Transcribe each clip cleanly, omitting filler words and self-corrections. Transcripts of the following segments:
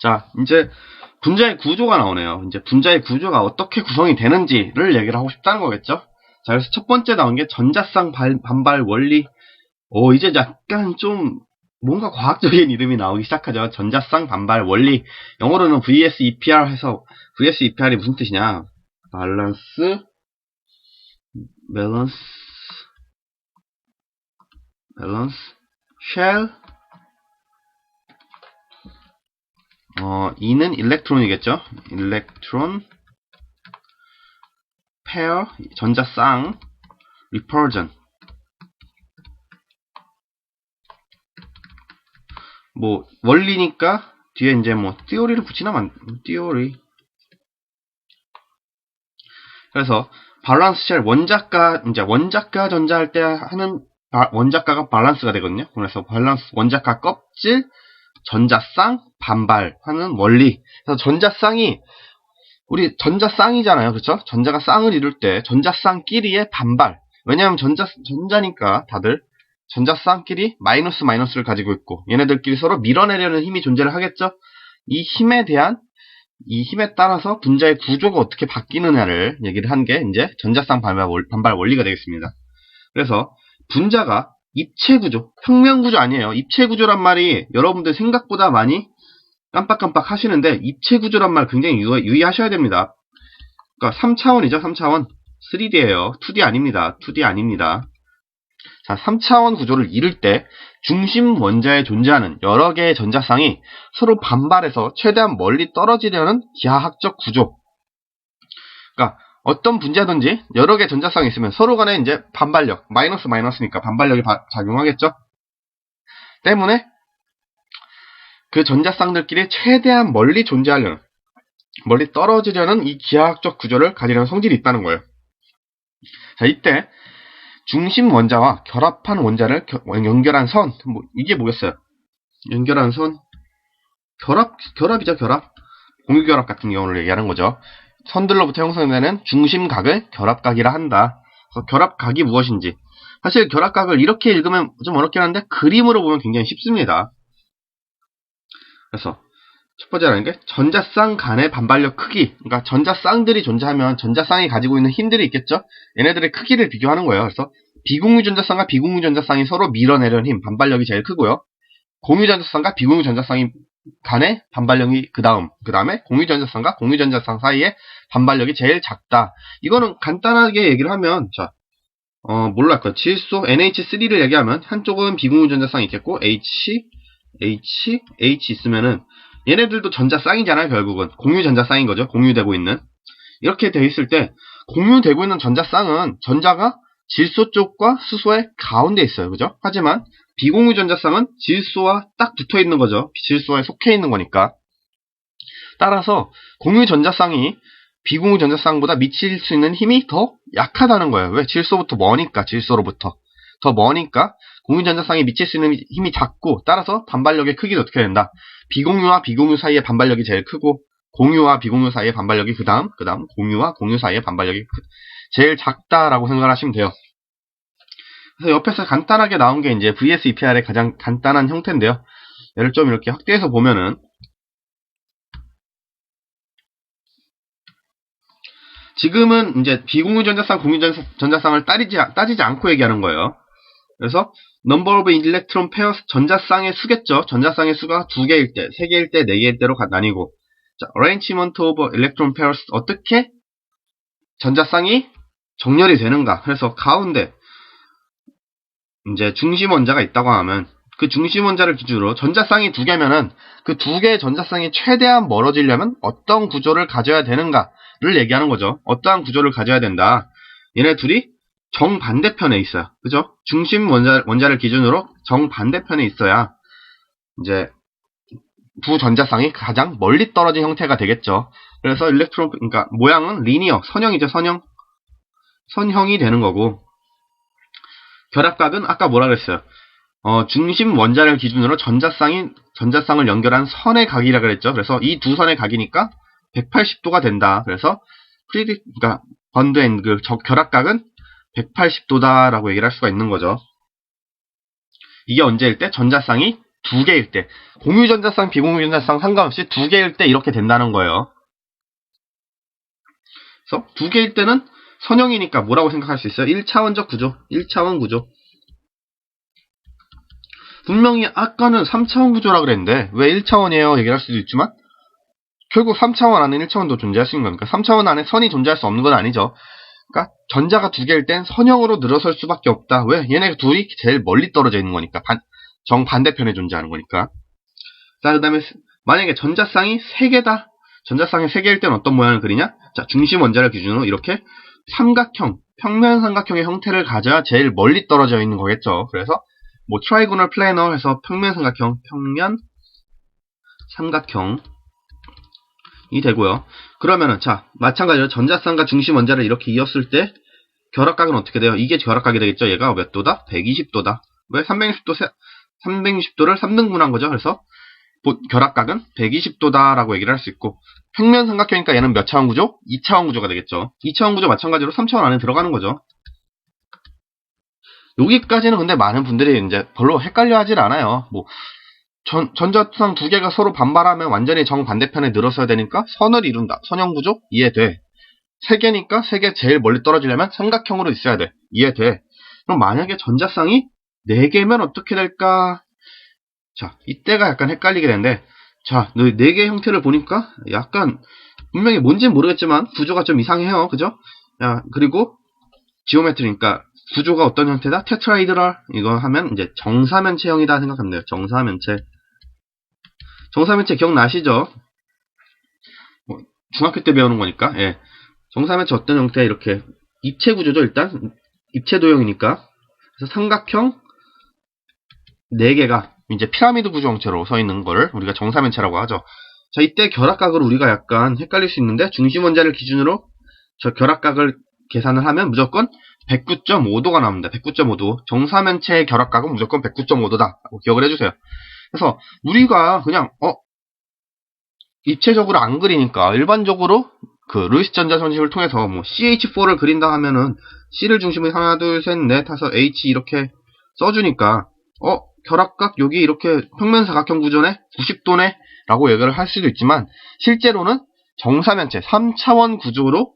자, 이제 분자의 구조가 나오네요. 이제 분자의 구조가 어떻게 구성이 되는지를 얘기를 하고 싶다는 거겠죠. 자, 그래서 첫 번째 나온 게 전자쌍 반발 원리. 이제 약간 좀 뭔가 과학적인 이름이 나오기 시작하죠. 전자쌍 반발 원리. 영어로는 VSEPR 해서, VSEPR이 무슨 뜻이냐? 밸런스, 쉘, E는 일렉트론이겠죠. 일렉트론, 페어, 전자쌍, 리퍼전. 뭐 원리니까 뒤에 이제 뭐 띠오리를 붙이나만 띠오리. 그래서 밸런스 쉘 원자가 이제 원자가 전자할 때 하는 원자가가 밸런스가 되거든요. 그래서 밸런스 원자가 껍질 전자쌍 반발하는 원리. 그래서 전자쌍이 우리 전자쌍이잖아요, 그렇죠? 전자가 쌍을 이룰 때 전자쌍끼리의 반발. 왜냐하면 전자니까 다들 전자쌍끼리 마이너스를 가지고 있고 얘네들끼리 서로 밀어내려는 힘이 존재를 하겠죠. 이 힘에 따라서 분자의 구조가 어떻게 바뀌느냐를 얘기를 한 게 이제 전자쌍 반발 원리가 되겠습니다. 그래서 분자가 입체구조, 평면구조 아니에요. 입체구조란 말이 여러분들 생각보다 많이 깜빡깜빡 하시는데 입체구조란 말 굉장히 유의하셔야 됩니다. 그러니까 3차원이죠. 3차원. 3D예요. 2D 아닙니다. 2D 아닙니다. 자, 3차원 구조를 이룰 때 중심 원자에 존재하는 여러 개의 전자쌍이 서로 반발해서 최대한 멀리 떨어지려는 기하학적 구조. 그러니까 어떤 분자든지 여러 개의 전자쌍이 있으면 서로 간에 이제 반발력, 마이너스니까 반발력이 작용하겠죠. 때문에 그 전자쌍들끼리 최대한 멀리 떨어지려는 이 기하학적 구조를 가지려는 성질이 있다는 거예요. 자, 이때 중심 원자와 결합한 원자를 연결한 선, 이게 뭐겠어요? 연결한 선, 결합이죠, 결합. 공유결합 같은 경우를 얘기하는 거죠. 선들로부터 형성되는 중심각을 결합각이라 한다. 그래서 결합각이 무엇인지. 사실 결합각을 이렇게 읽으면 좀 어렵긴 한데 그림으로 보면 굉장히 쉽습니다. 그래서 첫 번째라는 게 전자쌍 간의 반발력 크기. 그러니까 전자쌍들이 존재하면 전자쌍이 가지고 있는 힘들이 있겠죠. 얘네들의 크기를 비교하는 거예요. 그래서 비공유 전자쌍과 비공유 전자쌍이 서로 밀어내려는 힘, 반발력이 제일 크고요. 공유 전자쌍과 비공유 전자쌍이 간의 반발력이 그 다음에 공유 전자쌍과 공유 전자쌍 사이의 반발력이 제일 작다. 이거는 간단하게 얘기를 하면, 자, 뭘로 할까요? 질소 NH3를 얘기하면 한쪽은 비공유 전자쌍이 있겠고 H 있으면은 얘네들도 전자쌍이잖아요. 결국은 공유 전자쌍인 거죠. 공유되고 있는. 이렇게 돼 있을 때 공유되고 있는 전자쌍은 전자가 질소 쪽과 수소의 가운데 있어요. 그죠? 하지만 비공유 전자쌍은 질소와 딱 붙어 있는 거죠. 질소에 속해 있는 거니까. 따라서 공유 전자쌍이 비공유 전자쌍보다 미칠 수 있는 힘이 더 약하다는 거예요. 왜? 질소로부터 더 머니까 공유 전자쌍이 미칠 수 있는 힘이 작고, 따라서 반발력의 크기도 어떻게 된다? 비공유와 비공유 사이의 반발력이 제일 크고, 공유와 비공유 사이의 반발력이 그 다음 공유와 공유 사이의 반발력이 제일 작다라고 생각을 하시면 돼요. 그래서 옆에서 간단하게 나온 게 이제 VSEPR의 가장 간단한 형태인데요. 얘를 좀 이렇게 확대해서 보면은, 지금은 이제 비공유 전자쌍, 공유 전자쌍을 따지지 않고 얘기하는 거예요. 그래서 number of electron pairs, 전자쌍의 수겠죠. 전자쌍의 수가 2개일 때, 3개일 때, 4개일 때로 나뉘고, 자, arrangement of electron pairs, 어떻게 전자쌍이 정렬이 되는가. 그래서 가운데 이제 중심 원자가 있다고 하면 그 중심 원자를 기준으로 전자쌍이 2개면은 그 2개의 전자쌍이 최대한 멀어지려면 어떤 구조를 가져야 되는가를 얘기하는 거죠. 어떠한 구조를 가져야 된다. 얘네 둘이 정반대편에 있어요. 그죠? 중심 원자를 기준으로 정반대편에 있어야 이제 두 전자쌍이 가장 멀리 떨어진 형태가 되겠죠. 그래서 그러니까 모양은 리니어, 선형이죠, 선형이 되는 거고, 결합각은 아까 뭐라 그랬어요? 중심 원자를 기준으로 전자쌍을 연결한 선의 각이라 그랬죠. 그래서 이 두 선의 각이니까 180도가 된다. 그래서 그러니까 번드 앵글, 결합각은 180도다라고 얘기를 할 수가 있는 거죠. 이게 언제일 때? 전자쌍이 두 개일 때, 공유 전자쌍, 비공유 전자쌍 상관없이 두 개일 때 이렇게 된다는 거예요. 그래서 두 개일 때는 선형이니까 뭐라고 생각할 수 있어요? 1차원적 구조, 1차원 구조. 분명히 아까는 3차원 구조라 그랬는데 왜 1차원이에요? 얘기할 수도 있지만 결국 3차원 안에 1차원도 존재할 수 있는 거니까 3차원 안에 선이 존재할 수 없는 건 아니죠. 그러니까 전자가 두 개일 땐 선형으로 늘어설 수밖에 없다. 왜? 얘네 둘이 제일 멀리 떨어져 있는 거니까. 정반대편에 존재하는 거니까. 자, 그 다음에 만약에 전자쌍이 3개다. 전자쌍이 3개일 땐 어떤 모양을 그리냐? 자, 중심 원자를 기준으로 이렇게 삼각형, 평면 삼각형의 형태를 가져야 제일 멀리 떨어져 있는 거겠죠. 그래서 뭐 트라이고널 플래너 해서 평면 삼각형, 평면 삼각형이 되고요. 그러면은 자, 마찬가지로 전자쌍과 중심 원자를 이렇게 이었을 때 결합각은 어떻게 돼요? 이게 결합각이 되겠죠. 얘가 몇 도다? 120도다. 왜 360도를 3등분한 거죠. 그래서 결합각은 120도다라고 얘기를 할 수 있고, 평면 삼각형이니까 얘는 몇 차원 구조? 2차원 구조가 되겠죠. 2차원 구조 마찬가지로 3차원 안에 들어가는 거죠. 여기까지는 근데 많은 분들이 이제 별로 헷갈려 하질 않아요. 뭐 전자쌍 두 개가 서로 반발하면 완전히 정반대편에 늘어서야 되니까 선을 이룬다. 선형 구조? 이해돼. 3개니까 3개 제일 멀리 떨어지려면 삼각형으로 있어야 돼. 이해돼. 그럼 만약에 전자쌍이 4개면 어떻게 될까? 자, 이때가 약간 헷갈리게 되는데, 자, 4개의 형태를 보니까 약간 분명히 뭔지는 모르겠지만 구조가 좀 이상해요. 그죠? 야, 그리고 지오메트리니까 구조가 어떤 형태다? 테트라이드럴. 이거 하면 이제 정사면체형이다 생각하면 돼요. 정사면체. 정사면체 기억나시죠? 뭐 중학교 때 배우는 거니까. 예. 정사면체 어떤 형태? 이렇게 입체 구조죠. 일단 입체 도형이니까. 그래서 삼각형 4개가 이제 피라미드 구조 형태로 서 있는 거를 우리가 정사면체라고 하죠. 자, 이때 결합각을 우리가 약간 헷갈릴 수 있는데, 중심 원자를 기준으로 저 결합각을 계산을 하면 무조건 109.5도가 나옵니다. 109.5도. 정사면체의 결합각은 무조건 109.5도다. 기억을 해주세요. 그래서 우리가 그냥 입체적으로 안 그리니까 일반적으로 그 루이스 전자선식을 통해서 뭐 CH4를 그린다 하면은 C를 중심으로 하나, 둘, 셋, 넷, 다섯, H 이렇게 써주니까 결합각 여기 이렇게 평면 사각형 구조네? 90도네? 라고 얘기를 할 수도 있지만 실제로는 정사면체 3차원 구조로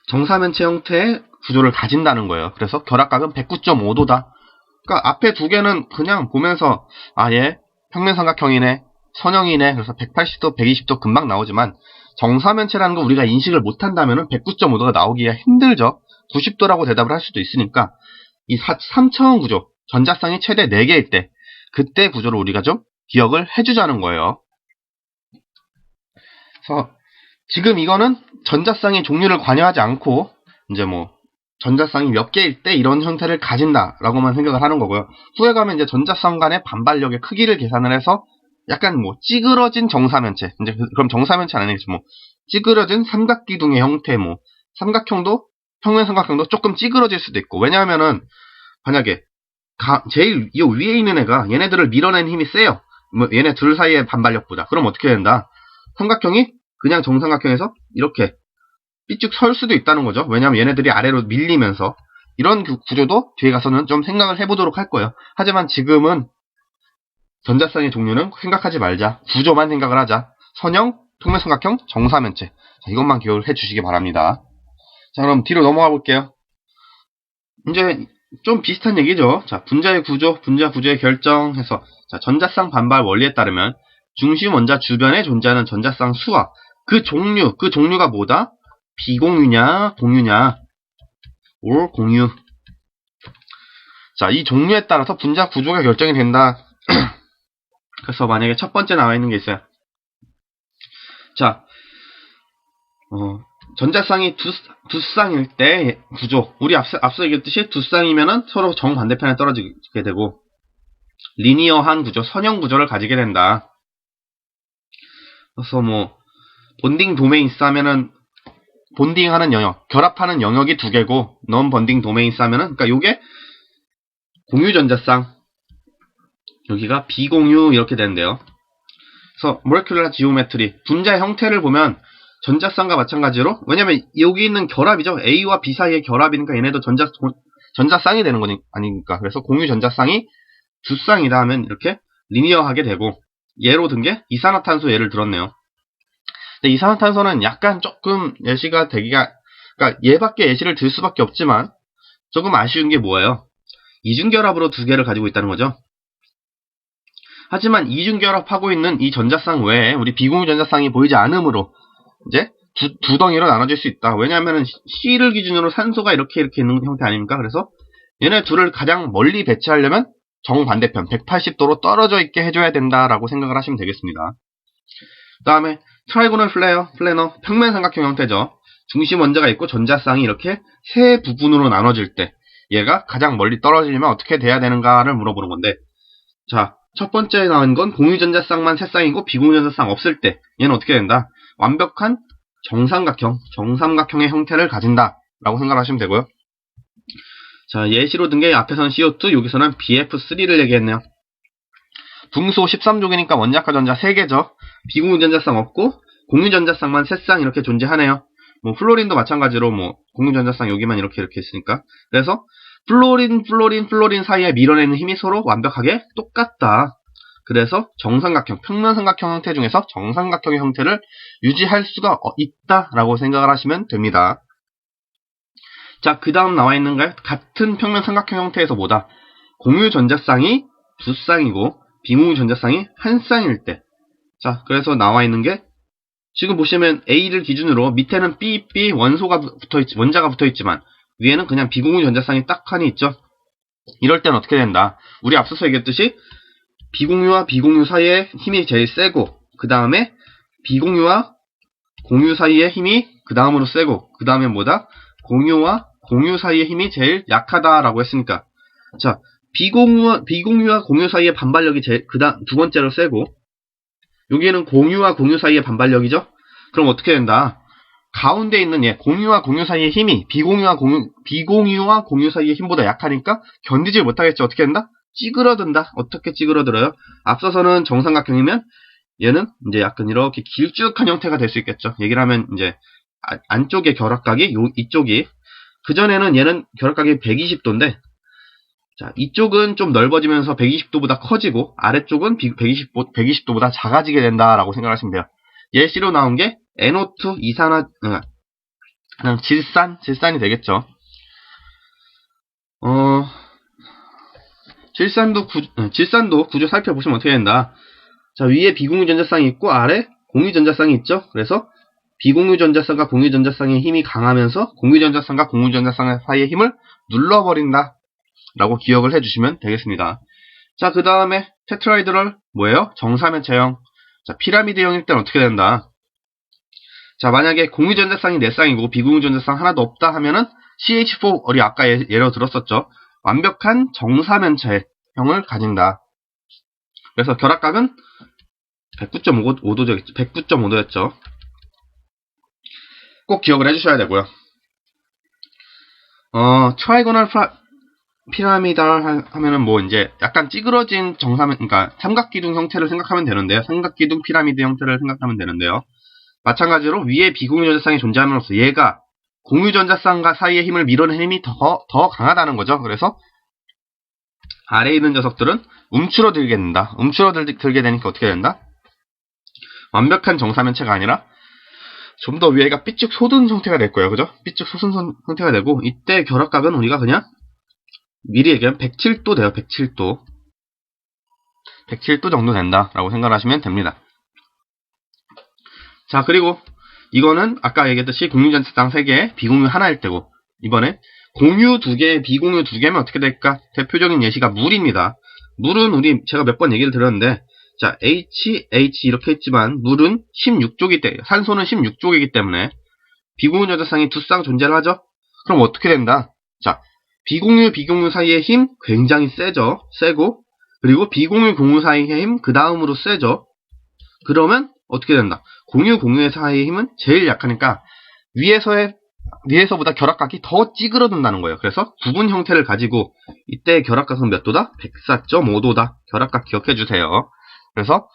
정사면체 형태의 구조를 가진다는 거예요. 그래서 결합각은 109.5도다. 그러니까 앞에 두 개는 그냥 보면서 얘 평면 삼각형이네, 선형이네. 그래서 180도, 120도 금방 나오지만 정사면체라는 거 우리가 인식을 못한다면 109.5도가 나오기가 힘들죠. 90도라고 대답을 할 수도 있으니까 이 3차원 구조, 전자쌍이 최대 4개일 때 그때 구조를 우리가 좀 기억을 해주자는 거예요. 그래서 지금 이거는 전자쌍의 종류를 관여하지 않고 이제 뭐 전자쌍이 몇 개일 때 이런 형태를 가진다라고만 생각을 하는 거고요. 후에 가면 이제 전자쌍 간의 반발력의 크기를 계산을 해서 약간 뭐 찌그러진 정사면체, 이제 그럼 정사면체 아니겠죠. 뭐 찌그러진 삼각기둥의 형태, 뭐 삼각형도 평면 삼각형도 조금 찌그러질 수도 있고. 왜냐하면은 만약에 제일 이 위에 있는 애가 얘네들을 밀어내는 힘이 세요. 뭐 얘네 둘 사이의 반발력보다. 그럼 어떻게 된다? 삼각형이 그냥 정삼각형에서 이렇게 삐쭉 설 수도 있다는 거죠. 왜냐하면 얘네들이 아래로 밀리면서. 이런 구조도 뒤에 가서는 좀 생각을 해보도록 할 거예요. 하지만 지금은 전자쌍의 종류는 생각하지 말자. 구조만 생각을 하자. 선형, 평면삼각형, 정사면체. 자, 이것만 기억을 해주시기 바랍니다. 자, 그럼 뒤로 넘어가 볼게요. 이제 좀 비슷한 얘기죠. 자, 분자의 구조, 분자 구조의 결정해서 자, 전자쌍 반발 원리에 따르면 중심 원자 주변에 존재하는 전자쌍 수와 그 종류가 뭐다? 비공유냐, 공유냐, or 공유. 자, 이 종류에 따라서 분자 구조가 결정이 된다. 그래서 만약에 첫 번째 나와 있는 게 있어요. 자, 전자쌍이 두 쌍일 때 구조. 우리 앞서 얘기했듯이 두 쌍이면은 서로 정반대편에 떨어지게 되고, 리니어한 구조, 선형 구조를 가지게 된다. 그래서 뭐, 본딩 도메인스 하면은, 본딩하는 영역, 결합하는 영역이 두 개고, non 본딩 도메인스 하면은, 그러니까 요게 공유 전자쌍, 여기가 비공유 이렇게 되는데요. 그래서 모레큘러 지오메트리, 분자의 형태를 보면 전자쌍과 마찬가지로, 왜냐면 여기 있는 결합이죠. A와 B 사이의 결합이니까 얘네도 전자쌍이 되는 거니 아닙니까? 그래서 공유 전자쌍이 두 쌍이다 하면 이렇게 리니어하게 되고, 예로 든 게 이산화탄소 예를 들었네요. 근데 이산화탄소는 약간 조금 예시가 되기가, 그러니까 얘밖에 예시를 들 수밖에 없지만 조금 아쉬운 게 뭐예요? 이중결합으로 두 개를 가지고 있다는 거죠. 하지만 이중결합하고 있는 이 전자쌍 외에 우리 비공유 전자쌍이 보이지 않으므로 이제 두 덩이로 나눠질 수 있다. 왜냐하면 C를 기준으로 산소가 이렇게 있는 형태 아닙니까? 그래서 얘네 둘을 가장 멀리 배치하려면 정반대편 180도로 떨어져 있게 해줘야 된다라고 생각을 하시면 되겠습니다. 그 다음에 트라이고널 플래너 평면 삼각형 형태죠. 중심 원자가 있고 전자쌍이 이렇게 세 부분으로 나눠질 때 얘가 가장 멀리 떨어지려면 어떻게 돼야 되는가를 물어보는 건데, 자, 첫 번째 나온 건 공유 전자쌍만 세 쌍이고 비공유 전자쌍 없을 때 얘는 어떻게 된다? 완벽한 정삼각형의 형태를 가진다 라고 생각하시면 되고요. 자, 예시로 든 게 앞에서는 CO2, 여기서는 BF3를 얘기했네요. 분소 13족이니까 원자과 전자 3개죠. 비공유 전자쌍 없고 공유 전자쌍만 3쌍 이렇게 존재하네요. 뭐 플로린도 마찬가지로 뭐 공유 전자쌍 여기만 이렇게 있으니까. 그래서 플로린 사이에 밀어내는 힘이 서로 완벽하게 똑같다. 그래서 정삼각형, 평면 삼각형 형태 중에서 정삼각형의 형태를 유지할 수가 있다라고 생각을 하시면 됩니다. 자, 그 다음 나와 있는 게 같은 평면 삼각형 형태에서 뭐다? 공유 전자쌍이 두 쌍이고 비공유 전자쌍이 한 쌍일 때. 자, 그래서 나와 있는 게 지금 보시면 A를 기준으로 밑에는 B 원자가 붙어있지만 위에는 그냥 비공유 전자쌍이 딱 하나 있죠. 이럴 땐 어떻게 된다? 우리 앞서서 얘기했듯이 비공유와 비공유 사이의 힘이 제일 세고, 그 다음에 비공유와 공유 사이의 힘이 그 다음으로 세고, 그 다음에 뭐다? 공유와 공유 사이의 힘이 제일 약하다라고 했으니까, 자, 비공유와 공유 사이의 반발력이 두 번째로 세고, 여기에는 공유와 공유 사이의 반발력이죠? 그럼 어떻게 된다? 가운데 있는 공유와 공유 사이의 힘이 비공유와 공유 사이의 힘보다 약하니까 견디질 못하겠죠. 어떻게 된다? 찌그러든다. 어떻게 찌그러들어요? 앞서서는 정삼각형이면 얘는 이제 약간 이렇게 길쭉한 형태가 될 수 있겠죠. 얘기를 하면 이제 안쪽의 결합각이 이쪽이, 그전에는 얘는 결합각이 120도인데, 자, 이쪽은 좀 넓어지면서 120도보다 커지고 아래쪽은 120도보다 작아지게 된다라고 생각하시면 돼요. 예시로 나온 게 NO2 그냥 질산이 되겠죠. 질산도 구조 살펴보시면 어떻게 된다. 자, 위에 비공유 전자쌍이 있고 아래 공유 전자쌍이 있죠. 그래서 비공유 전자쌍과 공유 전자쌍의 힘이 강하면서 공유 전자쌍과 공유 전자쌍 사이의 힘을 눌러버린다 라고 기억을 해주시면 되겠습니다. 자, 그 다음에 테트라이드럴 뭐예요? 정사면체형. 자, 피라미드형일 땐 어떻게 된다? 자, 만약에 공유 전자쌍이 4쌍이고 비공유 전자쌍 하나도 없다 하면은 CH4, 우리 아까 예로 들었었죠. 완벽한 정사면체형을 가진다. 그래서 결합각은 109.5도였죠. 꼭 기억을 해주셔야 되고요. 트라이고널 피라미달 하면은 뭐 이제 약간 찌그러진 그러니까 삼각기둥 형태를 생각하면 되는데요. 삼각기둥 피라미드 형태를 생각하면 되는데요. 마찬가지로 위에 비공유 전자쌍이 존재함으로써 얘가 공유 전자쌍과 사이의 힘을 밀어내는 힘이 더 강하다는 거죠. 그래서 아래에 있는 녀석들은 움츠러들게 된다. 움츠러들게 되니까 어떻게 된다? 완벽한 정사면체가 아니라 좀 더 위에가 삐쭉 솟은 형태가 될 거예요. 그죠? 삐쭉 솟은 형태가 되고, 이때 결합각은 우리가 그냥 미리 얘기하면 107도 돼요. 107도. 107도 정도 된다라고 생각하시면 됩니다. 자, 그리고 이거는 아까 얘기했듯이 공유 전자쌍 3개, 비공유 하나일 때고, 이번에 공유 2개, 비공유 2개면 어떻게 될까? 대표적인 예시가 물입니다. 물은 제가 몇 번 얘기를 드렸는데, 자, H 이렇게 했지만 물은 16족이기 때문에, 산소는 16족이기 때문에 비공유 전자쌍이 2쌍 존재를 하죠? 그럼 어떻게 된다? 자, 비공유 사이의 힘 굉장히 세고, 그리고 비공유 사이의 힘 그 다음으로 세죠? 그러면 어떻게 된다? 공유 사이의 힘은 제일 약하니까 위에서보다 결합각이 더 찌그러든다는 거예요. 그래서 구분 형태를 가지고 이때 결합각은 몇 도다? 104.5도다. 결합각 기억해 주세요. 그래서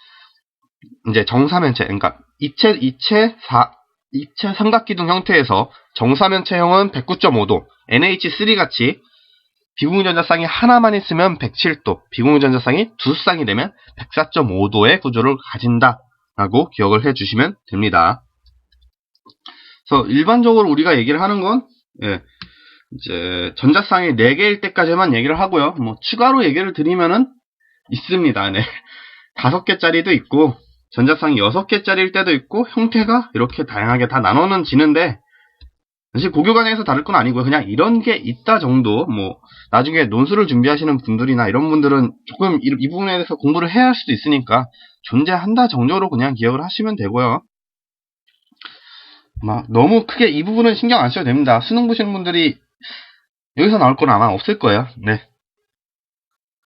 이제 정사면체, 그러니까 입체 삼각기둥 형태에서 정사면체형은 109.5도, NH3 같이 비공유전자쌍이 하나만 있으면 107도, 비공유전자쌍이 두 쌍이 되면 104.5도의 구조를 가진다라고 기억을 해주시면 됩니다. 그래서 일반적으로 우리가 얘기를 하는 건 이제 전자쌍이 4개일 때까지만 얘기를 하고요. 뭐 추가로 얘기를 드리면은 있습니다. 네. 5개짜리도 있고 전자쌍이 6개짜리일 때도 있고 형태가 이렇게 다양하게 다 나눠는 지는데 사실 고교관에서 다를 건 아니고요. 그냥 이런 게 있다 정도. 뭐 나중에 논술을 준비하시는 분들이나 이런 분들은 조금 이 부분에 대해서 공부를 해야 할 수도 있으니까 존재한다 정도로 그냥 기억을 하시면 되고요. 막 너무 크게 이 부분은 신경 안 써도 됩니다. 수능 보시는 분들이 여기서 나올 건 아마 없을 거예요. 네.